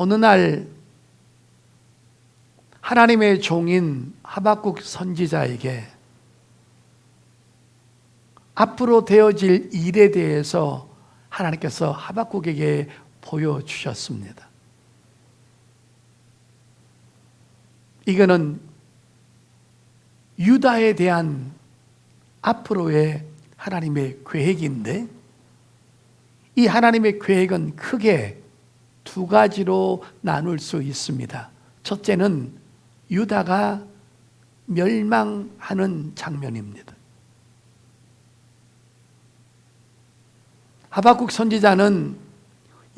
어느 날 하나님의 종인 하박국 선지자에게 앞으로 되어질 일에 대해서 하나님께서 하박국에게 보여주셨습니다. 이거는 유다에 대한 앞으로의 하나님의 계획인데, 이 하나님의 계획은 크게 두 가지로 나눌 수 있습니다. 첫째는 유다가 멸망하는 장면입니다. 하박국 선지자는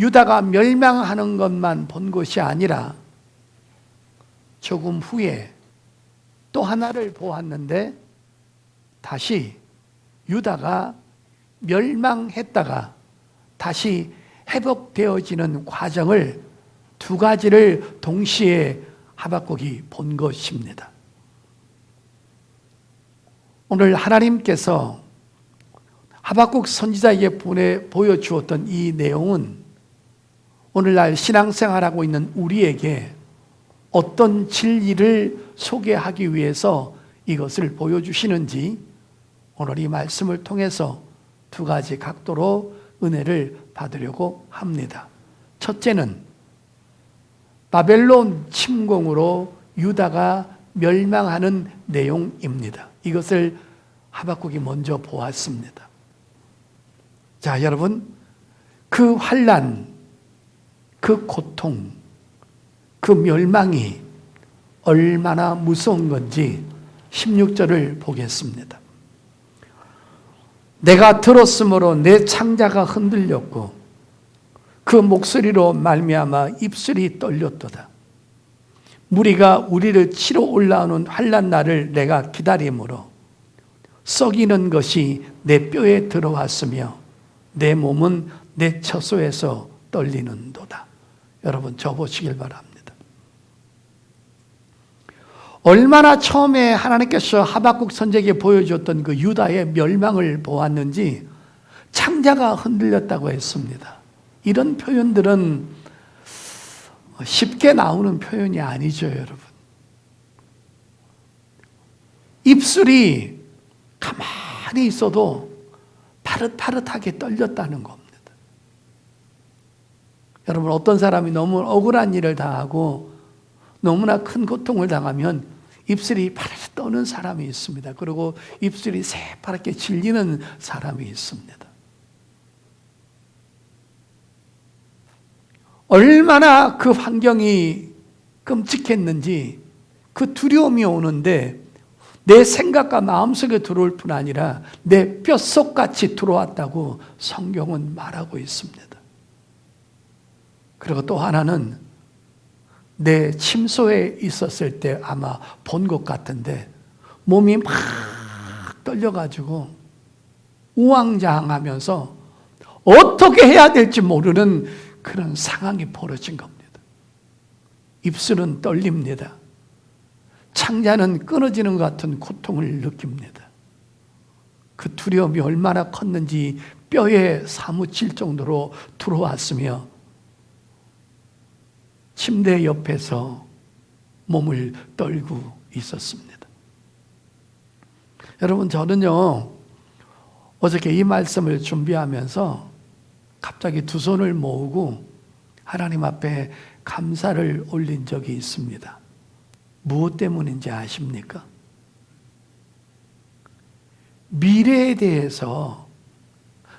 유다가 멸망하는 것만 본 것이 아니라 조금 후에 또 하나를 보았는데, 다시 유다가 멸망했다가 다시 회복되어지는 과정을, 두 가지를 동시에 하박국이 본 것입니다. 오늘 하나님께서 하박국 선지자에게 보여주었던 이 내용은 오늘날 신앙생활하고 있는 우리에게 어떤 진리를 소개하기 위해서 이것을 보여주시는지 오늘 이 말씀을 통해서 두 가지 각도로 은혜를 받으려고 합니다. 첫째는 바벨론 침공으로 유다가 멸망하는 내용입니다. 이것을 하박국이 먼저 보았습니다. 자, 여러분, 그 환난, 그 고통, 그 멸망이 얼마나 무서운 건지 16절을 보겠습니다. 내가 들었으므로 내 창자가 흔들렸고 그 목소리로 말미암아 입술이 떨렸도다. 무리가 우리를 치러 올라오는 환난 날을 내가 기다림으로 썩이는 것이 내 뼈에 들어왔으며 내 몸은 내 처소에서 떨리는도다. 여러분, 저 보시길 바랍니다. 얼마나 처음에 하나님께서 하박국 선지자에게 보여줬던 그 유다의 멸망을 보았는지 창자가 흔들렸다고 했습니다. 이런 표현들은 쉽게 나오는 표현이 아니죠, 여러분. 입술이 가만히 있어도 파릇파릇하게 떨렸다는 겁니다. 여러분, 어떤 사람이 너무 억울한 일을 당하고 너무나 큰 고통을 당하면 입술이 파랗게 떠는 사람이 있습니다. 그리고 입술이 새파랗게 질리는 사람이 있습니다. 얼마나 그 환경이 끔찍했는지 그 두려움이 오는데 내 생각과 마음속에 들어올 뿐 아니라 내 뼛속같이 들어왔다고 성경은 말하고 있습니다. 그리고 또 하나는 내 침소에 있었을 때 아마 본 것 같은데 몸이 막 떨려가지고 우왕좌왕하면서 어떻게 해야 될지 모르는 그런 상황이 벌어진 겁니다. 입술은 떨립니다. 창자는 끊어지는 것 같은 고통을 느낍니다. 그 두려움이 얼마나 컸는지 뼈에 사무칠 정도로 들어왔으며 침대 옆에서 몸을 떨고 있었습니다. 여러분, 저는요, 어저께 이 말씀을 준비하면서 갑자기 두 손을 모으고 하나님 앞에 감사를 올린 적이 있습니다. 무엇 때문인지 아십니까? 미래에 대해서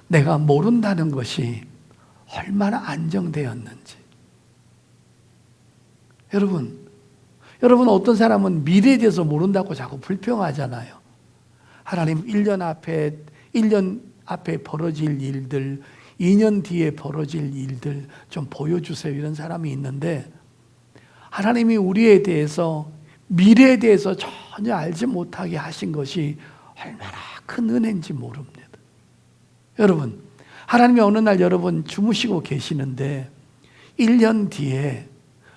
내가 모른다는 것이 얼마나 안정되었는지. 여러분 어떤 사람은 미래에 대해서 모른다고 자꾸 불평하잖아요. 하나님 1년 앞에 벌어질 일들, 2년 뒤에 벌어질 일들 좀 보여주세요. 이런 사람이 있는데 하나님이 우리에 대해서 미래에 대해서 전혀 알지 못하게 하신 것이 얼마나 큰 은혜인지 모릅니다. 여러분, 하나님이 어느 날 여러분 주무시고 계시는데 1년 뒤에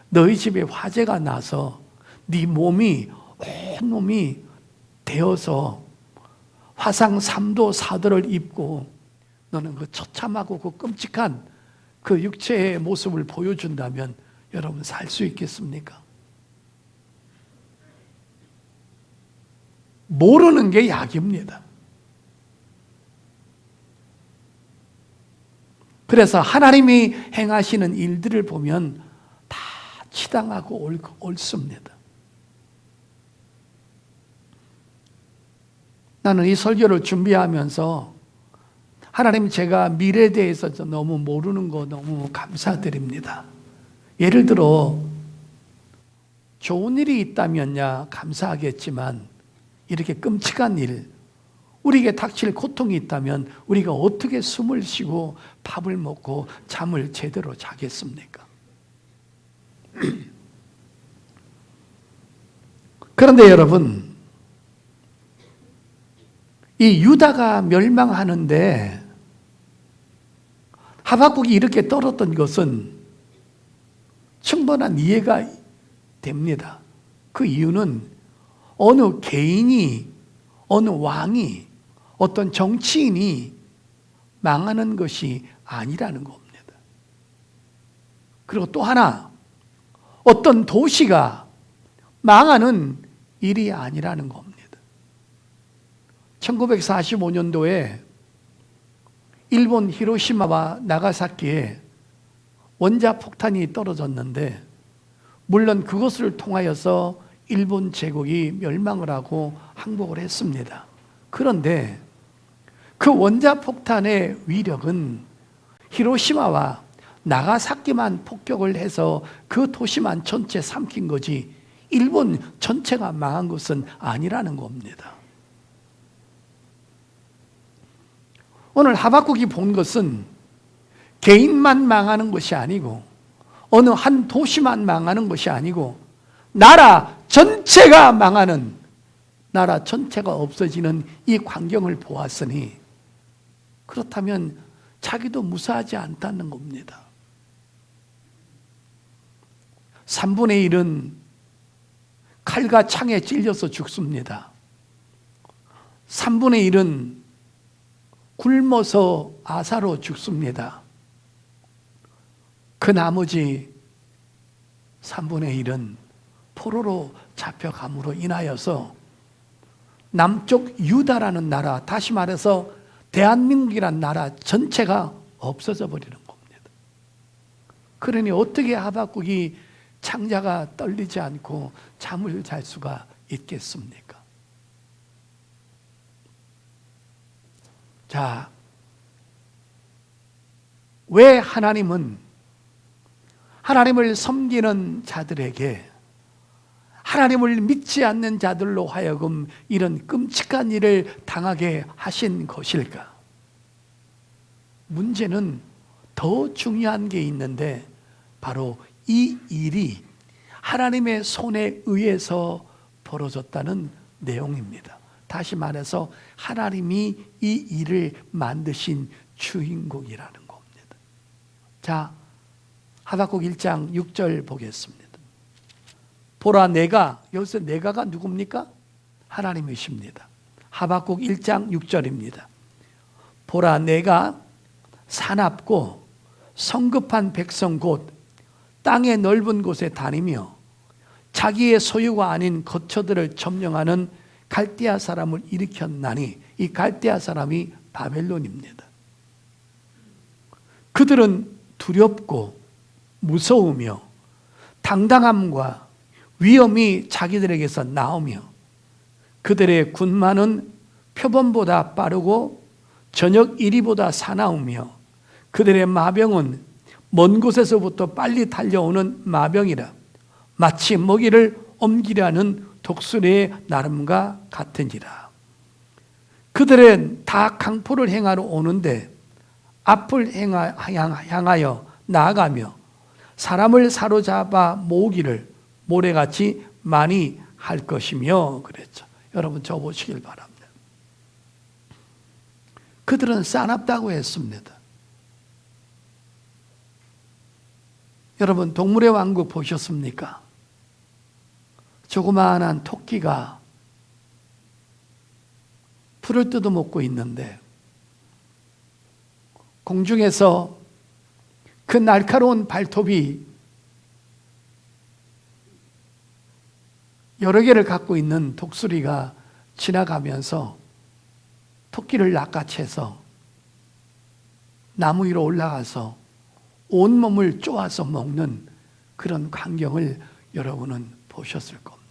너희 집에 화재가 나서 네 몸이 온몸이 되어서 화상 3도 4도를 입고 너는 그 처참하고 그 끔찍한 그 육체의 모습을 보여준다면 여러분 살 수 있겠습니까? 모르는 게 약입니다. 그래서 하나님이 행하시는 일들을 보면 다 치당하고 옳습니다. 나는 이 설교를 준비하면서 하나님, 제가 미래에 대해서 너무 모르는 거 너무 감사드립니다. 예를 들어 좋은 일이 있다면야 감사하겠지만 이렇게 끔찍한 일, 우리에게 닥칠 고통이 있다면 우리가 어떻게 숨을 쉬고 밥을 먹고 잠을 제대로 자겠습니까? 그런데 여러분, 이 유다가 멸망하는데 하박국이 이렇게 떨었던 것은 충분한 이해가 됩니다. 그 이유는 어느 개인이, 어느 왕이, 어떤 정치인이 망하는 것이 아니라는 겁니다. 그리고 또 하나, 어떤 도시가 망하는 일이 아니라는 겁니다. 1945년도에 일본 히로시마와 나가사키에 원자폭탄이 떨어졌는데, 물론 그것을 통하여서 일본 제국이 멸망을 하고 항복을 했습니다. 그런데 그 원자폭탄의 위력은 히로시마와 나가사키만 폭격을 해서 그 도시만 전체 삼킨 거지 일본 전체가 망한 것은 아니라는 겁니다. 오늘 하박국이 본 것은 개인만 망하는 것이 아니고 어느 한 도시만 망하는 것이 아니고 나라 전체가 망하는, 나라 전체가 없어지는 이 광경을 보았으니, 그렇다면 자기도 무사하지 않다는 겁니다. 3분의 1은 칼과 창에 찔려서 죽습니다. 3분의 1은 굶어서 아사로 죽습니다. 그 나머지 3분의 1은 포로로 잡혀감으로 인하여서 남쪽 유다라는 나라, 다시 말해서 대한민국이라는 나라 전체가 없어져 버리는 겁니다. 그러니 어떻게 하박국이 창자가 떨리지 않고 잠을 잘 수가 있겠습니까? 자, 왜 하나님은 하나님을 섬기는 자들에게, 하나님을 믿지 않는 자들로 하여금 이런 끔찍한 일을 당하게 하신 것일까? 문제는 더 중요한 게 있는데, 바로 이 일이 하나님의 손에 의해서 벌어졌다는 내용입니다. 다시 말해서 하나님이 이 일을 만드신 주인공이라는 겁니다. 자, 하박국 1장 6절 보겠습니다. 보라, 내가, 여기서 내가가 누굽니까? 하나님이십니다. 하박국 1장 6절입니다. 보라, 내가 사납고 성급한 백성 곧 땅의 넓은 곳에 다니며 자기의 소유가 아닌 거처들을 점령하는 갈대아 사람을 일으켰나니, 이 갈대아 사람이 바벨론입니다. 그들은 두렵고 무서우며 당당함과 위엄이 자기들에게서 나오며 그들의 군마는 표범보다 빠르고 저녁 이리보다 사나우며 그들의 마병은 먼 곳에서부터 빨리 달려오는 마병이라 마치 먹이를 옮기려는 독수리의 나름과 같으니라. 그들은 다 강포를 행하러 오는데 앞을 향하여 나아가며 사람을 사로잡아 모으기를 모래같이 많이 할 것이며 그랬죠. 여러분 적어보시길 바랍니다. 그들은 싸납다고 했습니다. 여러분 동물의 왕국 보셨습니까? 조그마한 토끼가 풀을 뜯어먹고 있는데 공중에서 그 날카로운 발톱이 여러 개를 갖고 있는 독수리가 지나가면서 토끼를 낚아채서 나무 위로 올라가서 온몸을 쪼아서 먹는 그런 광경을 여러분은 보셨을 겁니다.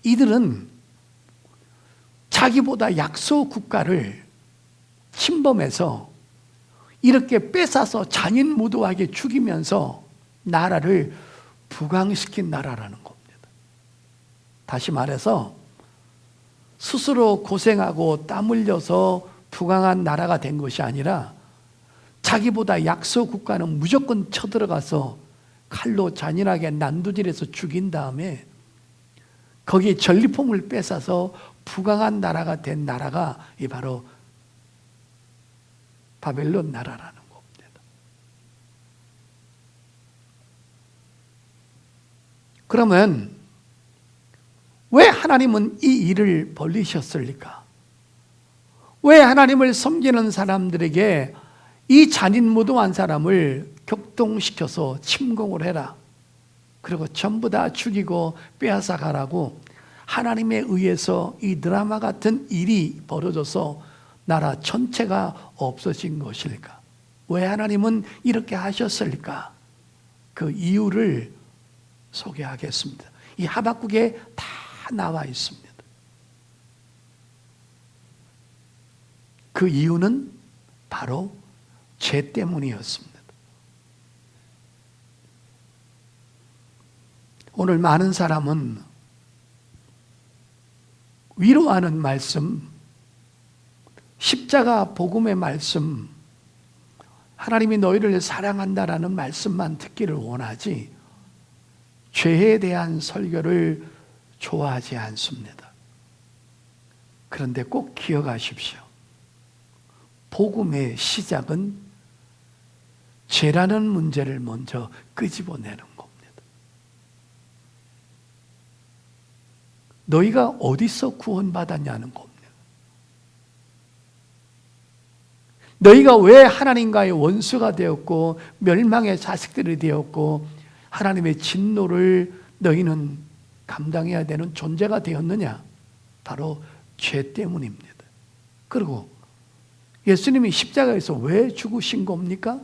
이들은 자기보다 약소 국가를 침범해서 이렇게 뺏어서 잔인무도하게 죽이면서 나라를 부강시킨 나라라는 겁니다. 다시 말해서 스스로 고생하고 땀 흘려서 부강한 나라가 된 것이 아니라 자기보다 약소 국가는 무조건 쳐들어가서 칼로 잔인하게 난도질해서 죽인 다음에 거기에 전리품을 뺏어서 부강한 나라가 된 나라가 이 바로 바벨론 나라라는 겁니다. 그러면 왜 하나님은 이 일을 벌리셨습니까? 왜 하나님을 섬기는 사람들에게 이 잔인무도한 사람을 격동시켜서 침공을 해라, 그리고 전부 다 죽이고 빼앗아 가라고 하나님에 의해서 이 드라마 같은 일이 벌어져서 나라 전체가 없어진 것일까? 왜 하나님은 이렇게 하셨을까? 그 이유를 소개하겠습니다. 이 하박국에 다 나와 있습니다. 그 이유는 바로 죄 때문이었습니다. 오늘 많은 사람은 위로하는 말씀, 십자가 복음의 말씀, 하나님이 너희를 사랑한다라는 말씀만 듣기를 원하지 죄에 대한 설교를 좋아하지 않습니다. 그런데 꼭 기억하십시오. 복음의 시작은 죄라는 문제를 먼저 끄집어내는 겁니다. 너희가 어디서 구원받았냐는 겁니다. 너희가 왜 하나님과의 원수가 되었고 멸망의 자식들이 되었고 하나님의 진노를 너희는 감당해야 되는 존재가 되었느냐? 바로 죄 때문입니다. 그리고 예수님이 십자가에서 왜 죽으신 겁니까?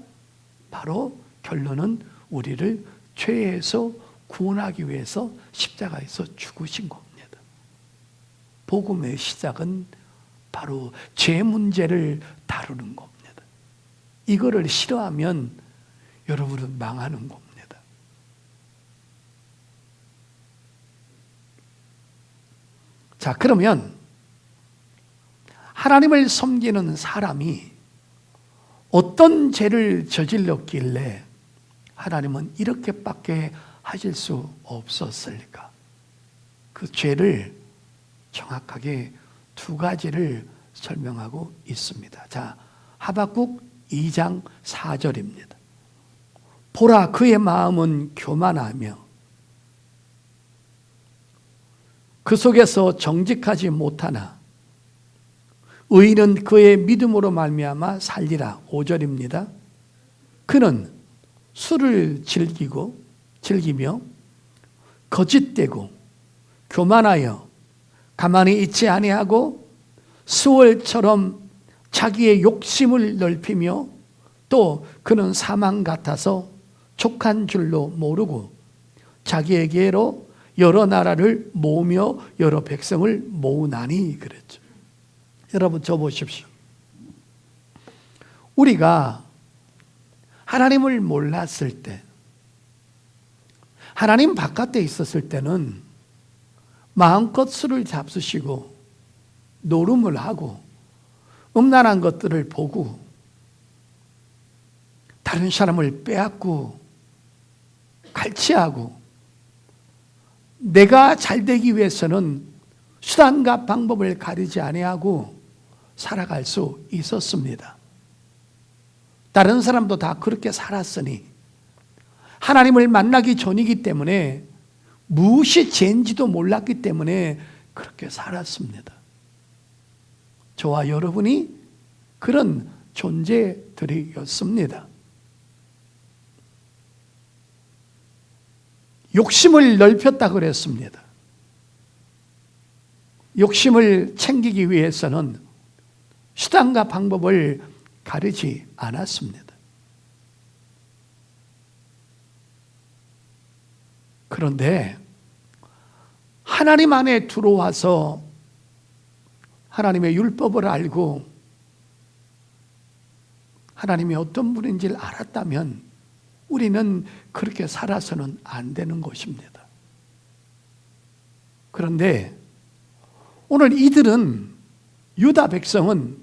바로 결론은 우리를 죄에서 구원하기 위해서 십자가에서 죽으신 겁니다. 복음의 시작은 바로 죄 문제를 다루는 겁니다. 이거를 싫어하면 여러분은 망하는 겁니다. 자, 그러면 하나님을 섬기는 사람이 어떤 죄를 저질렀길래 하나님은 이렇게밖에 하실 수 없었을까? 그 죄를 정확하게 두 가지를 설명하고 있습니다. 자, 하박국 2장 4절입니다. 보라, 그의 마음은 교만하며 그 속에서 정직하지 못하나 의인은 그의 믿음으로 말미암아 살리라. 5절입니다. 그는 술을 즐기며 거짓되고 교만하여 가만히 있지 아니하고 수월처럼 자기의 욕심을 넓히며 또 그는 사망 같아서 족한 줄로 모르고 자기에게로 여러 나라를 모으며 여러 백성을 모으나니 그랬죠. 여러분, 저 보십시오. 우리가 하나님을 몰랐을 때, 하나님 바깥에 있었을 때는 마음껏 술을 잡수시고 노름을 하고 음란한 것들을 보고 다른 사람을 빼앗고 갈취하고 내가 잘되기 위해서는 수단과 방법을 가리지 아니하고 살아갈 수 있었습니다. 다른 사람도 다 그렇게 살았으니 하나님을 만나기 전이기 때문에 무엇이 죄인지도 몰랐기 때문에 그렇게 살았습니다. 저와 여러분이 그런 존재들이었습니다. 욕심을 넓혔다 그랬습니다. 욕심을 챙기기 위해서는 수단과 방법을 가리지 않았습니다. 그런데 하나님 안에 들어와서 하나님의 율법을 알고 하나님이 어떤 분인지를 알았다면 우리는 그렇게 살아서는 안 되는 것입니다. 그런데 오늘 이들은, 유다 백성은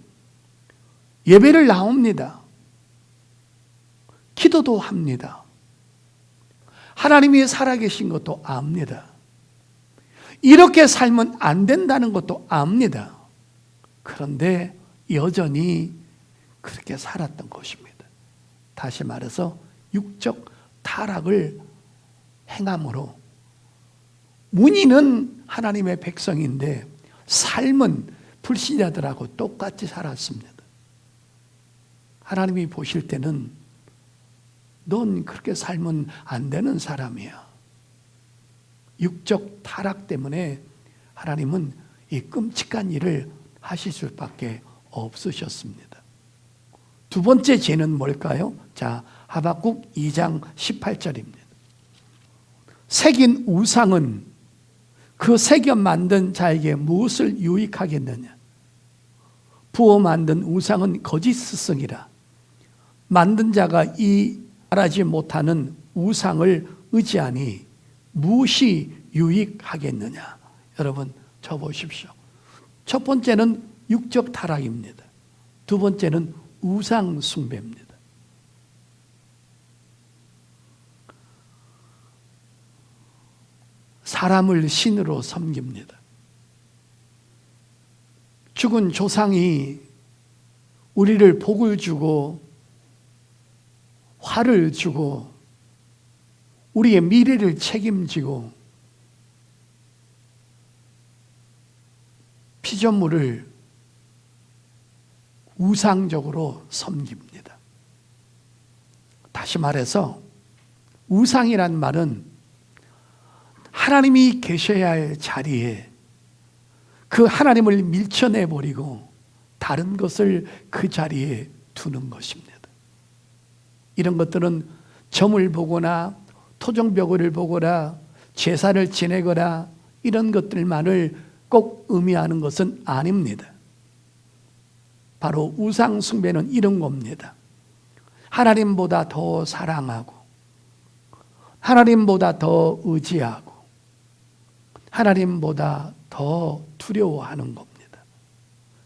예배를 나옵니다. 기도도 합니다. 하나님이 살아계신 것도 압니다. 이렇게 살면 안 된다는 것도 압니다. 그런데 여전히 그렇게 살았던 것입니다. 다시 말해서 육적 타락을 행함으로 문의는 하나님의 백성인데 삶은 불신자들하고 똑같이 살았습니다. 하나님이 보실 때는 넌 그렇게 살면 안 되는 사람이야. 육적 타락 때문에 하나님은 이 끔찍한 일을 하실 수밖에 없으셨습니다. 두 번째 죄는 뭘까요? 자, 하박국 2장 18절입니다. 새긴 우상은 그 새겨 만든 자에게 무엇을 유익하겠느냐? 부어 만든 우상은 거짓 스승이라. 만든 자가 이 말하지 못하는 우상을 의지하니 무엇이 유익하겠느냐? 여러분 저 보십시오. 첫 번째는 육적 타락입니다. 두 번째는 우상 숭배입니다. 사람을 신으로 섬깁니다. 죽은 조상이 우리를 복을 주고 화를 주고 우리의 미래를 책임지고 피조물을 우상적으로 섬깁니다. 다시 말해서 우상이란 말은 하나님이 계셔야 할 자리에 그 하나님을 밀쳐내버리고 다른 것을 그 자리에 두는 것입니다. 이런 것들은 점을 보거나 토종벽을 보거나 제사를 지내거나 이런 것들만을 꼭 의미하는 것은 아닙니다. 바로 우상 숭배는 이런 겁니다. 하나님보다 더 사랑하고 하나님보다 더 의지하고 하나님보다 더 두려워하는 겁니다.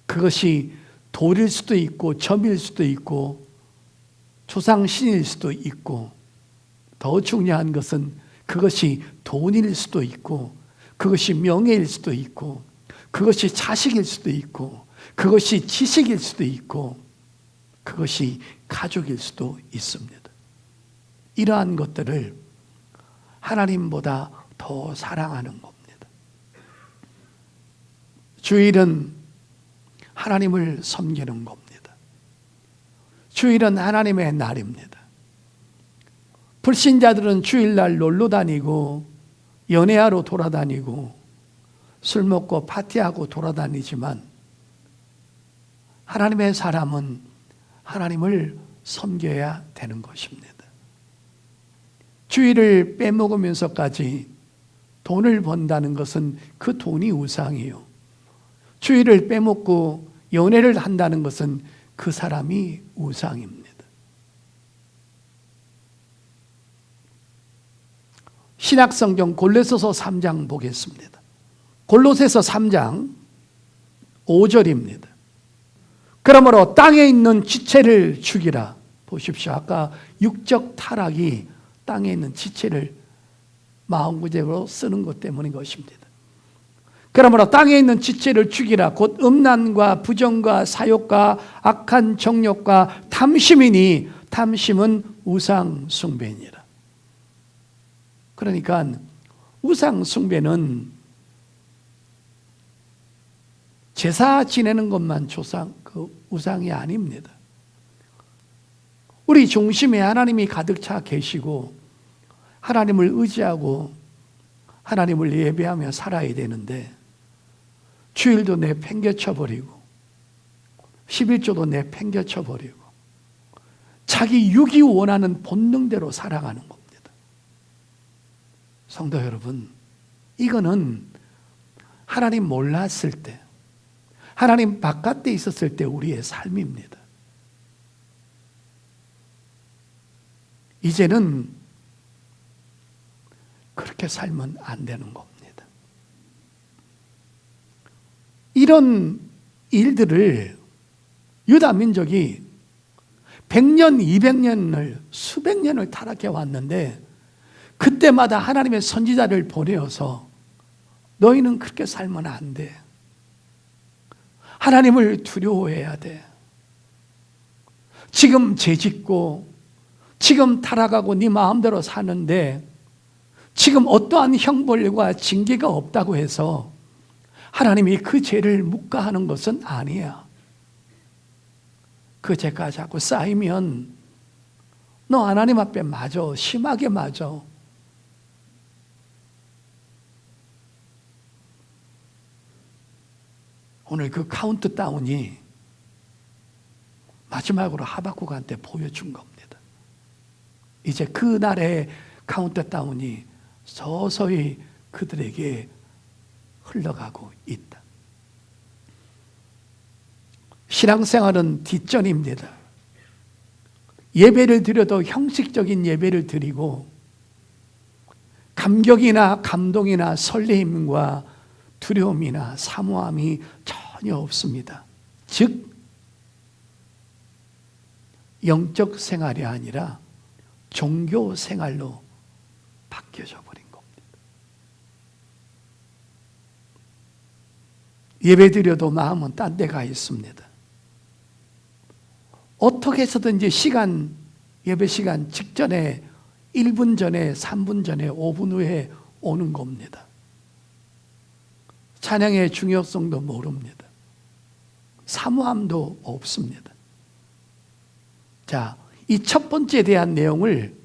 그것이 돌일 수도 있고 점일 수도 있고 조상신일 수도 있고 더 중요한 것은 그것이 돈일 수도 있고 그것이 명예일 수도 있고 그것이 자식일 수도 있고 그것이 지식일 수도 있고 그것이 가족일 수도 있습니다. 이러한 것들을 하나님보다 더 사랑하는 겁니다. 주일은 하나님을 섬기는 겁니다. 주일은 하나님의 날입니다. 불신자들은 주일날 놀러 다니고 연애하러 돌아다니고 술 먹고 파티하고 돌아다니지만 하나님의 사람은 하나님을 섬겨야 되는 것입니다. 주일을 빼먹으면서까지 돈을 번다는 것은 그 돈이 우상이에요. 주일을 빼먹고 연애를 한다는 것은 그 사람이 우상입니다. 신약성경 골로새서 3장 보겠습니다. 골로새서 3장 5절입니다. 그러므로 땅에 있는 지체를 죽이라. 보십시오. 아까 육적 타락이 땅에 있는 지체를 마음구제로 쓰는 것 때문인 것입니다. 그러므로 땅에 있는 지체를 죽이라. 곧 음란과 부정과 사욕과 악한 정욕과 탐심이니 탐심은 우상 숭배니라. 그러니까 우상 숭배는 제사 지내는 것만 우상이 아닙니다. 우리 중심에 하나님이 가득 차 계시고 하나님을 의지하고 하나님을 예배하며 살아야 되는데 주일도 내팽개쳐 버리고 11조도 내팽개쳐 버리고 자기 육이 원하는 본능대로 살아가는 겁니다. 성도 여러분, 이거는 하나님 몰랐을 때, 하나님 바깥에 있었을 때 우리의 삶입니다. 이제는 그렇게 살면 안 되는 겁니다. 이런 일들을 유다 민족이 100년, 200년을 수백 년을 타락해 왔는데 그때마다 하나님의 선지자를 보내어서 너희는 그렇게 살면 안 돼. 하나님을 두려워해야 돼. 지금 죄짓고 지금 타락하고 네 마음대로 사는데 지금 어떠한 형벌과 징계가 없다고 해서 하나님이 그 죄를 묵과하는 것은 아니야. 그 죄가 자꾸 쌓이면 너 하나님 앞에 맞아. 심하게 맞아. 오늘 그 카운트다운이 마지막으로 하박국한테 보여준 겁니다. 이제 그날의 카운트다운이 서서히 그들에게 흘러가고 있다. 신앙생활은 뒷전입니다. 예배를 드려도 형식적인 예배를 드리고 감격이나 감동이나 설레임과 두려움이나 사모함이 전혀 없습니다. 즉 영적 생활이 아니라 종교 생활로 바뀌어져 버린 겁니다. 예배 드려도 마음은 딴 데 가 있습니다. 어떻게 해서든지 예배 시간 직전에 1분 전에, 3분 전에, 5분 후에 오는 겁니다. 찬양의 중요성도 모릅니다. 사모함도 없습니다. 자, 이 첫 번째에 대한 내용을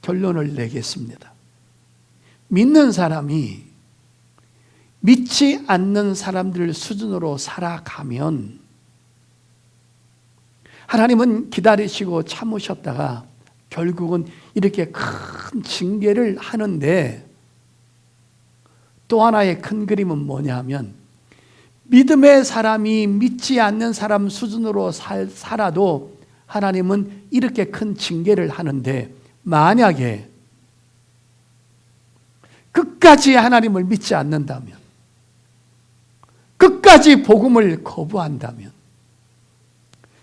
결론을 내겠습니다. 믿는 사람이 믿지 않는 사람들 수준으로 살아가면 하나님은 기다리시고 참으셨다가 결국은 이렇게 큰 징계를 하는데 또 하나의 큰 그림은 뭐냐면 믿음의 사람이 믿지 않는 사람 수준으로 살아도 하나님은 이렇게 큰 징계를 하는데 만약에 끝까지 하나님을 믿지 않는다면 끝까지 복음을 거부한다면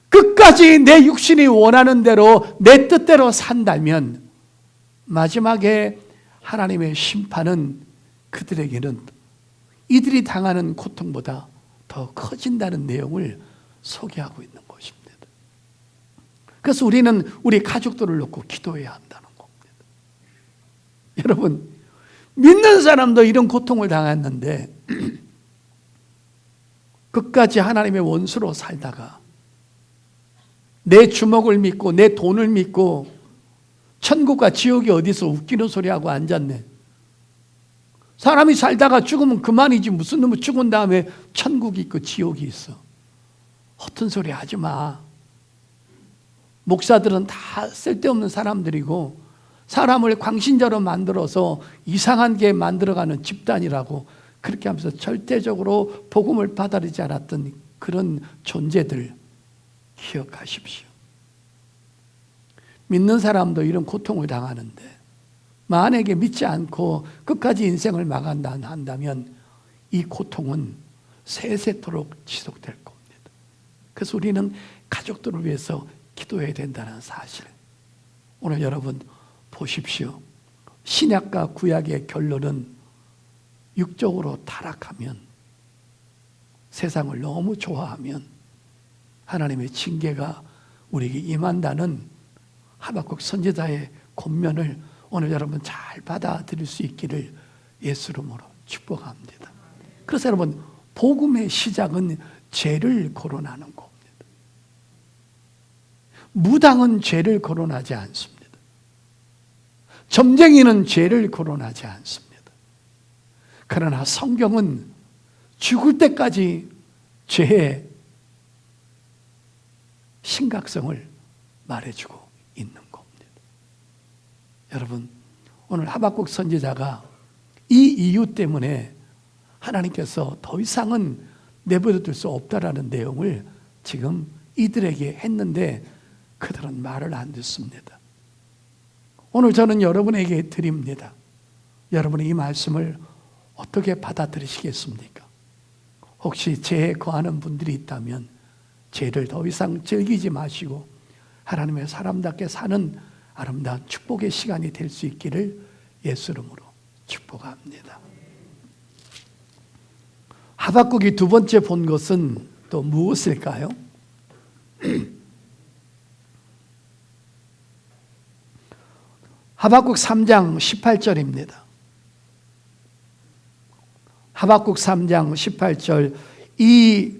끝까지 내 육신이 원하는 대로 내 뜻대로 산다면 마지막에 하나님의 심판은 그들에게는 이들이 당하는 고통보다 더 커진다는 내용을 소개하고 있는 것입니다. 그래서 우리는 우리 가족들을 놓고 기도해야 한다는 겁니다. 여러분, 믿는 사람도 이런 고통을 당했는데 끝까지 하나님의 원수로 살다가 내 주먹을 믿고 내 돈을 믿고 천국과 지옥이 어디서 웃기는 소리하고 앉았네. 사람이 살다가 죽으면 그만이지 무슨 놈이 죽은 다음에 천국이 있고 지옥이 있어. 허튼 소리 하지 마. 목사들은 다 쓸데없는 사람들이고 사람을 광신자로 만들어서 이상한 게 만들어가는 집단이라고 그렇게 하면서 절대적으로 복음을 받아들이지 않았던 그런 존재들 기억하십시오. 믿는 사람도 이런 고통을 당하는데 만약에 믿지 않고 끝까지 인생을 마감한다면 이 고통은 세세토록 지속될 겁니다. 그래서 우리는 가족들을 위해서 기도해야 된다는 사실. 오늘 여러분 보십시오. 신약과 구약의 결론은 육적으로 타락하면 세상을 너무 좋아하면 하나님의 징계가 우리에게 임한다는 하박국 선지자의 권면을 오늘 여러분 잘 받아들일 수 있기를 예수 이름으로 축복합니다. 그래서 여러분 복음의 시작은 죄를 거론하는 겁니다. 무당은 죄를 거론하지 않습니다. 점쟁이는 죄를 거론하지 않습니다. 그러나 성경은 죽을 때까지 죄의 심각성을 말해주고 있는 겁니다. 여러분, 오늘 하박국 선지자가 이 이유 때문에 하나님께서 더 이상은 내버려둘 수 없다라는 내용을 지금 이들에게 했는데 그들은 말을 안 듣습니다. 오늘 저는 여러분에게 드립니다. 여러분이 이 말씀을 어떻게 받아들이시겠습니까? 혹시 죄에 거하는 분들이 있다면 죄를 더 이상 즐기지 마시고 하나님의 사람답게 사는 아름다운 축복의 시간이 될 수 있기를 예수 이름으로 축복합니다. 하박국이 두 번째 본 것은 또 무엇일까요? 하박국 3장 18절입니다. 하박국 3장 18절, 이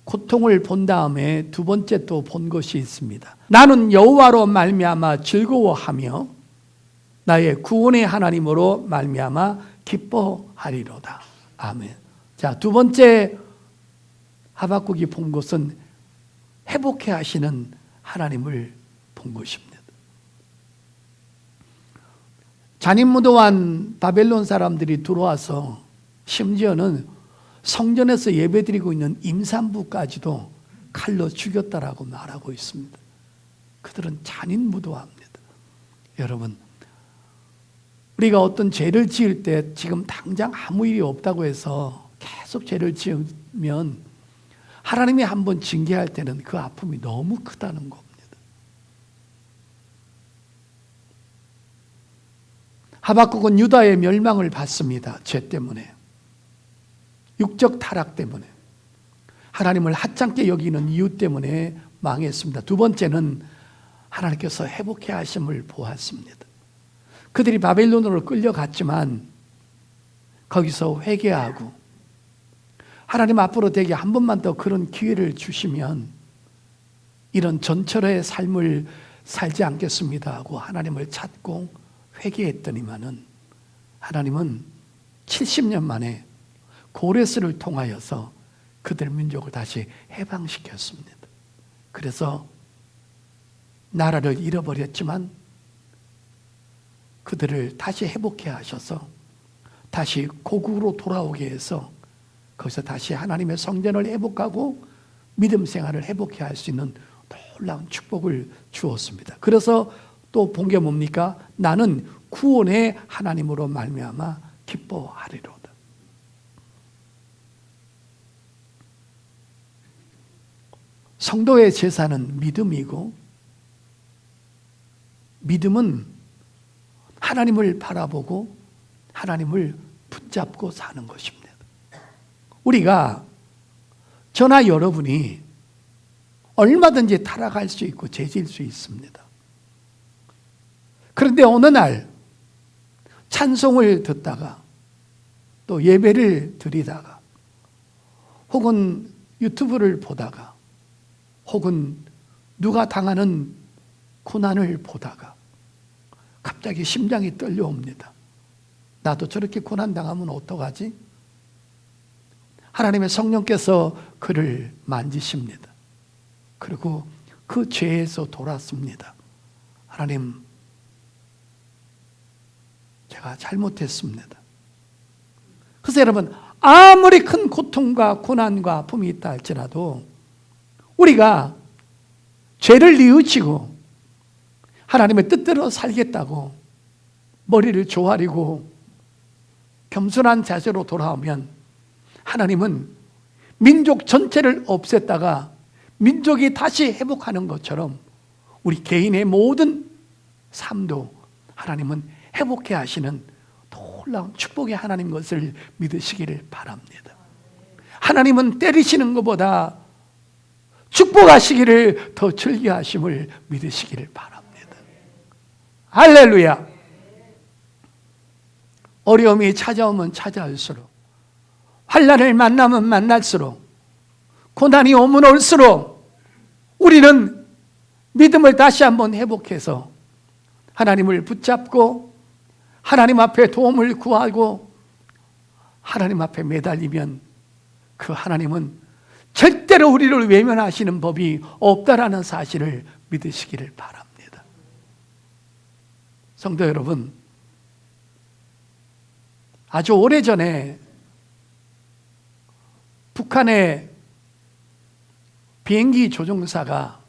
고통을 본 다음에 두 번째 또 본 것이 있습니다. 나는 여호와로 말미암아 즐거워하며 나의 구원의 하나님으로 말미암아 기뻐하리로다. 아멘. 자, 두 번째 하박국이 본 것은 회복해 하시는 하나님을 본 것입니다. 잔인무도한 바벨론 사람들이 들어와서 심지어는 성전에서 예배드리고 있는 임산부까지도 칼로 죽였다라고 말하고 있습니다. 그들은 잔인무도합니다. 여러분, 우리가 어떤 죄를 지을 때 지금 당장 아무 일이 없다고 해서 계속 죄를 지으면 하나님이 한번 징계할 때는 그 아픔이 너무 크다는 겁니다. 하박국은 유다의 멸망을 받습니다. 죄 때문에. 육적 타락 때문에. 하나님을 하찮게 여기는 이유 때문에 망했습니다. 두 번째는 하나님께서 회복해 하심을 보았습니다. 그들이 바벨론으로 끌려갔지만 거기서 회개하고 하나님 앞으로 되게 한 번만 더 그런 기회를 주시면 이런 전철의 삶을 살지 않겠습니다 하고 하나님을 찾고 회개했더니만은 하나님은 70년 만에 고레스를 통하여서 그들 민족을 다시 해방시켰습니다. 그래서 나라를 잃어버렸지만 그들을 다시 회복해 하셔서 다시 고국으로 돌아오게 해서 거기서 다시 하나님의 성전을 회복하고 믿음 생활을 회복해 할 수 있는 놀라운 축복을 주었습니다. 그래서 또 본 게 뭡니까? 나는 구원의 하나님으로 말미암아 기뻐하리로다. 성도의 제사는 믿음이고 믿음은 하나님을 바라보고 하나님을 붙잡고 사는 것입니다. 우리가 저나 여러분이 얼마든지 타락할 수 있고 죄질 수 있습니다. 그런데 어느 날 찬송을 듣다가 또 예배를 드리다가 혹은 유튜브를 보다가 혹은 누가 당하는 고난을 보다가 갑자기 심장이 떨려옵니다. 나도 저렇게 고난당하면 어떡하지? 하나님의 성령께서 그를 만지십니다. 그리고 그 죄에서 돌았습니다. 하나님, 제가 잘못했습니다. 그래서 여러분, 아무리 큰 고통과 고난과 아픔이 있다 할지라도 우리가 죄를 뉘우치고 하나님의 뜻대로 살겠다고 머리를 조아리고 겸손한 자세로 돌아오면 하나님은 민족 전체를 없앴다가 민족이 다시 회복하는 것처럼 우리 개인의 모든 삶도 하나님은 회복해 하시는 놀라운 축복의 하나님 것을 믿으시기를 바랍니다. 하나님은 때리시는 것보다 축복하시기를 더 즐겨하심을 믿으시기를 바랍니다. 할렐루야. 어려움이 찾아오면 찾아올수록, 환난을 만나면 만날수록, 고난이 오면 올수록 우리는 믿음을 다시 한번 회복해서 하나님을 붙잡고 하나님 앞에 도움을 구하고 하나님 앞에 매달리면 그 하나님은 절대로 우리를 외면하시는 법이 없다라는 사실을 믿으시기를 바랍니다. 성도 여러분, 아주 오래전에 북한의 비행기 조종사가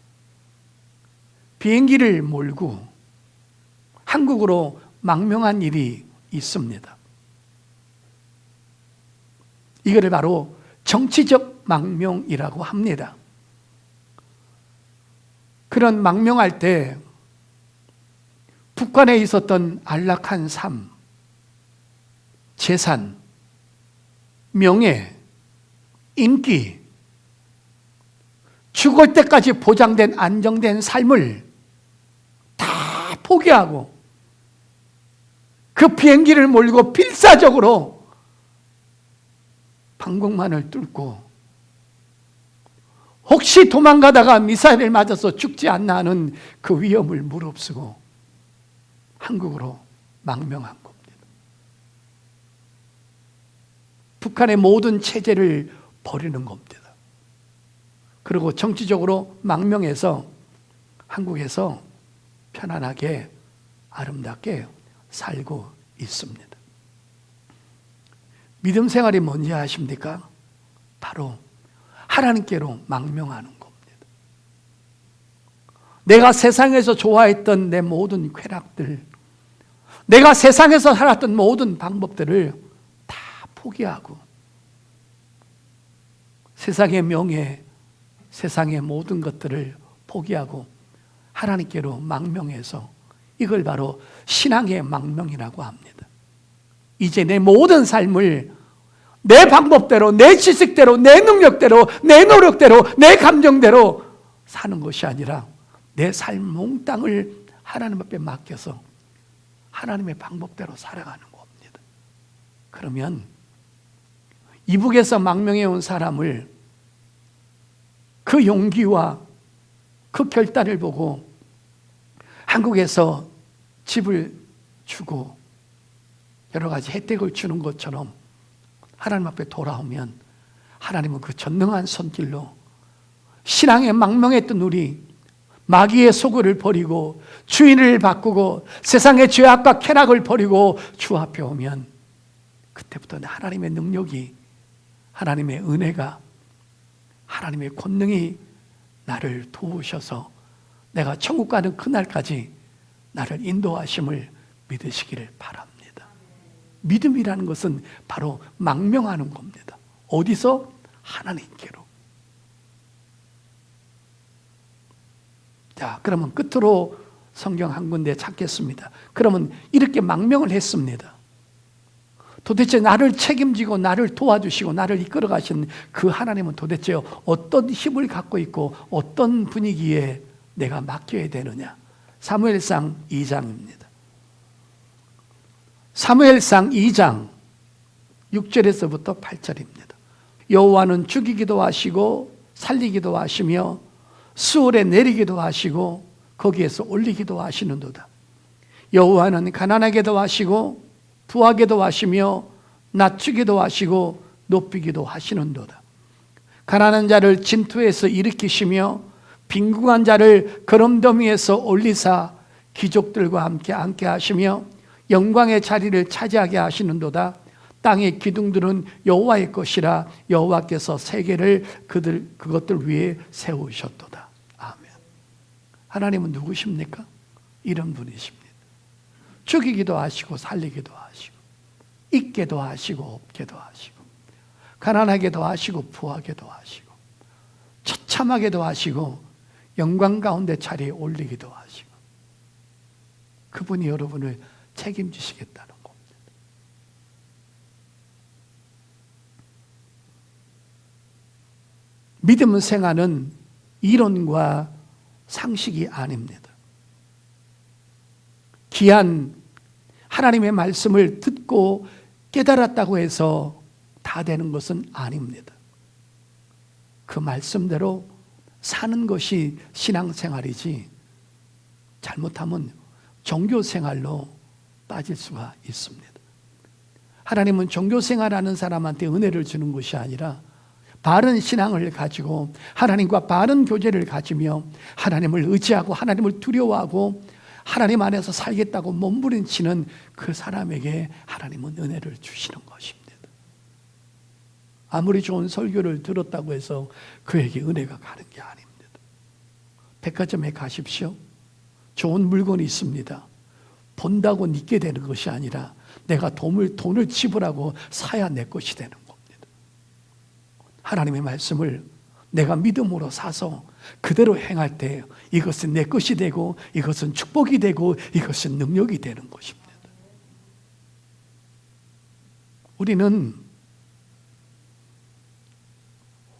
비행기를 몰고 한국으로 망명한 일이 있습니다. 이거를 바로 정치적 망명이라고 합니다. 그런 망명할 때 북한에 있었던 안락한 삶, 재산, 명예, 인기, 죽을 때까지 보장된 안정된 삶을 다 포기하고 그 비행기를 몰고 필사적으로 방공만을 뚫고 혹시 도망가다가 미사일을 맞아서 죽지 않나 하는 그 위험을 무릅쓰고 한국으로 망명한 겁니다. 북한의 모든 체제를 버리는 겁니다. 그리고 정치적으로 망명해서 한국에서 편안하게 아름답게 살고 있습니다. 믿음 생활이 뭔지 아십니까? 바로 하나님께로 망명하는 겁니다. 내가 세상에서 좋아했던 내 모든 쾌락들, 내가 세상에서 살았던 모든 방법들을 다 포기하고 세상의 명예, 세상의 모든 것들을 포기하고 하나님께로 망명해서 이걸 바로 신앙의 망명이라고 합니다. 이제 내 모든 삶을 내 방법대로, 내 지식대로, 내 능력대로, 내 노력대로, 내 감정대로 사는 것이 아니라 내 삶 몽땅을 하나님 앞에 맡겨서 하나님의 방법대로 살아가는 겁니다. 그러면 이북에서 망명해 온 사람을 그 용기와 그 결단을 보고 한국에서 집을 주고 여러 가지 혜택을 주는 것처럼 하나님 앞에 돌아오면 하나님은 그 전능한 손길로 신앙에 망명했던 우리 마귀의 소굴을 버리고 주인을 바꾸고 세상의 죄악과 쾌락을 버리고 주 앞에 오면 그때부터는 하나님의 능력이, 하나님의 은혜가, 하나님의 권능이 나를 도우셔서 내가 천국 가는 그날까지 나를 인도하심을 믿으시기를 바랍니다. 믿음이라는 것은 바로 망명하는 겁니다. 어디서? 하나님께로. 자, 그러면 끝으로 성경 한 군데 찾겠습니다. 그러면 이렇게 망명을 했습니다. 도대체 나를 책임지고 나를 도와주시고 나를 이끌어 가신 그 하나님은 도대체 어떤 힘을 갖고 있고 어떤 분위기에 내가 맡겨야 되느냐? 사무엘상 2장입니다. 사무엘상 2장 6절에서부터 8절입니다. 여호와는 죽이기도 하시고 살리기도 하시며 수월에 내리기도 하시고 거기에서 올리기도 하시는도다. 여호와는 가난하게도 하시고 부하게도 하시며 낮추기도 하시고 높이기도 하시는도다. 가난한 자를 진토에서 일으키시며 빈궁한 자를 거름더미에서 올리사 귀족들과 함께 앉게 하시며 영광의 자리를 차지하게 하시는도다. 땅의 기둥들은 여호와의 것이라 여호와께서 세계를 그것들 위에 세우셨도다. 아멘. 하나님은 누구십니까? 이런 분이십니다. 죽이기도 하시고 살리기도 하시고 있게도 하시고 없게도 하시고 가난하게도 하시고 부하게도 하시고 처참하게도 하시고 영광 가운데 자리에 올리기도 하시고 그분이 여러분을 책임지시겠다는 겁니다. 믿음 생활은 이론과 상식이 아닙니다. 귀한 하나님의 말씀을 듣고 깨달았다고 해서 다 되는 것은 아닙니다. 그 말씀대로 사는 것이 신앙생활이지 잘못하면 종교생활로 빠질 수가 있습니다. 하나님은 종교생활하는 사람한테 은혜를 주는 것이 아니라 바른 신앙을 가지고 하나님과 바른 교제를 가지며 하나님을 의지하고 하나님을 두려워하고 하나님 안에서 살겠다고 몸부림치는 그 사람에게 하나님은 은혜를 주시는 것입니다. 아무리 좋은 설교를 들었다고 해서 그에게 은혜가 가는 게 아닙니다. 백화점에 가십시오. 좋은 물건이 있습니다. 본다고 믿게 되는 것이 아니라 내가 돈을 지불하고 사야 내 것이 되는 겁니다. 하나님의 말씀을 내가 믿음으로 사서 그대로 행할 때 이것은 내 것이 되고 이것은 축복이 되고 이것은 능력이 되는 것입니다. 우리는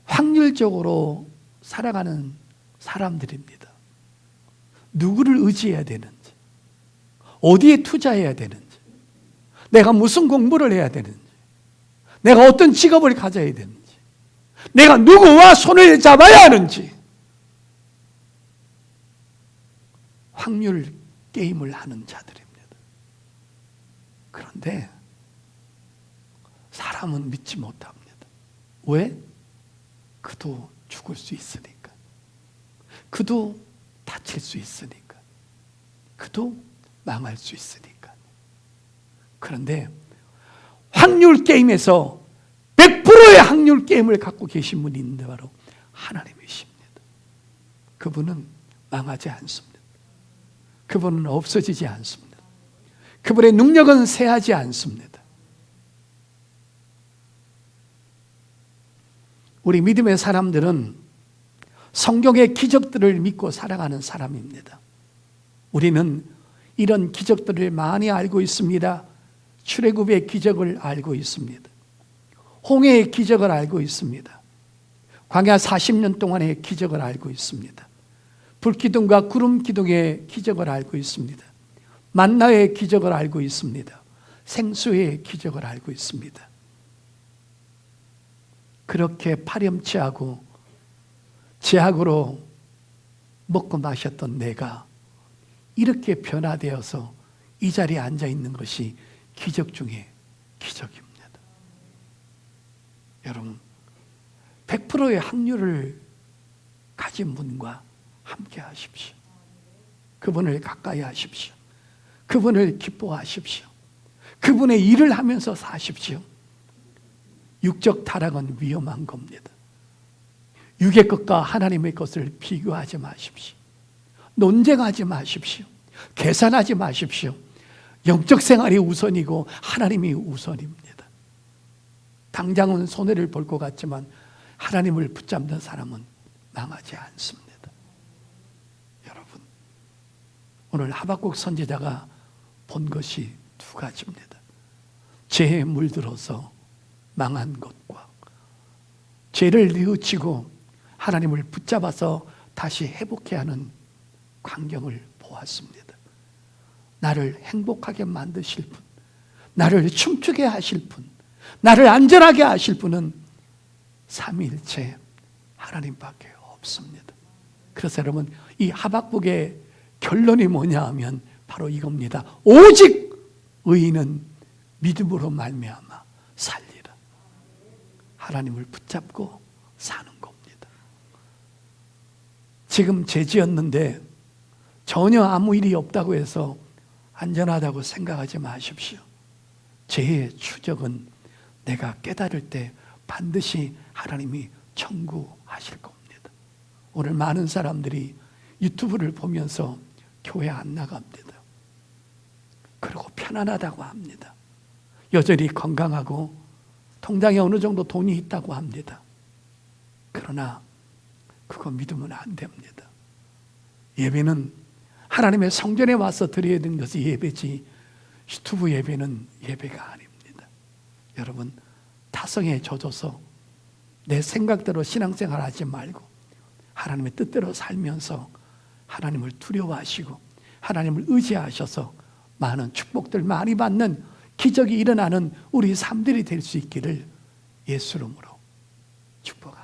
확률적으로 살아가는 사람들입니다. 누구를 의지해야 되는지, 어디에 투자해야 되는지, 내가 무슨 공부를 해야 되는지, 내가 어떤 직업을 가져야 되는지, 내가 누구와 손을 잡아야 하는지, 확률 게임을 하는 자들입니다. 그런데 사람은 믿지 못합니다. 왜? 그도 죽을 수 있으니까, 그도 다칠 수 있으니까, 그도 망할 수 있으니까. 그런데 확률 게임에서 100%의 확률 게임을 갖고 계신 분이 있는데 바로 하나님이십니다. 그분은 망하지 않습니다. 그분은 없어지지 않습니다. 그분의 능력은 쇠하지 않습니다. 우리 믿음의 사람들은 성경의 기적들을 믿고 살아가는 사람입니다. 우리는 이런 기적들을 많이 알고 있습니다. 출애굽의 기적을 알고 있습니다. 홍해의 기적을 알고 있습니다. 광야 40년 동안의 기적을 알고 있습니다. 불기둥과 구름기둥의 기적을 알고 있습니다. 만나의 기적을 알고 있습니다. 생수의 기적을 알고 있습니다. 그렇게 파렴치하고 제약으로 먹고 마셨던 내가 이렇게 변화되어서 이 자리에 앉아 있는 것이 기적 중에 기적입니다. 여러분, 100%의 확률을 가진 분과 함께 하십시오. 그분을 가까이 하십시오. 그분을 기뻐하십시오. 그분의 일을 하면서 사십시오. 육적 타락은 위험한 겁니다. 육의 것과 하나님의 것을 비교하지 마십시오. 논쟁하지 마십시오. 계산하지 마십시오. 영적 생활이 우선이고 하나님이 우선입니다. 당장은 손해를 볼 것 같지만 하나님을 붙잡는 사람은 망하지 않습니다. 여러분, 오늘 하박국 선지자가 본 것이 두 가지입니다. 죄에 물들어서 망한 것과 죄를 뉘우치고 하나님을 붙잡아서 다시 회복해야 하는 광경을 보았습니다. 나를 행복하게 만드실 분, 나를 춤추게 하실 분, 나를 안전하게 하실 분은 삼위일체 하나님밖에 없습니다. 그래서 여러분, 이 하박국의 결론이 뭐냐 하면 바로 이겁니다. 오직 의인은 믿음으로 말미암아 살리라. 하나님을 붙잡고 사는 겁니다. 지금 죄지었는데 전혀 아무 일이 없다고 해서 안전하다고 생각하지 마십시오. 죄의 추적은 내가 깨달을 때 반드시 하나님이 청구하실 겁니다. 오늘 많은 사람들이 유튜브를 보면서 교회 안 나갑니다. 그리고 편안하다고 합니다. 여전히 건강하고 통장에 어느 정도 돈이 있다고 합니다. 그러나 그거 믿으면 안 됩니다. 예배는 하나님의 성전에 와서 드려야 되는 것이 예배지 유튜브 예배는 예배가 아닙니다. 여러분, 타성에 젖어서 내 생각대로 신앙생활 하지 말고 하나님의 뜻대로 살면서 하나님을 두려워하시고 하나님을 의지하셔서 많은 축복들 많이 받는 기적이 일어나는 우리 삶들이 될 수 있기를 예수 이름으로 축복합니다.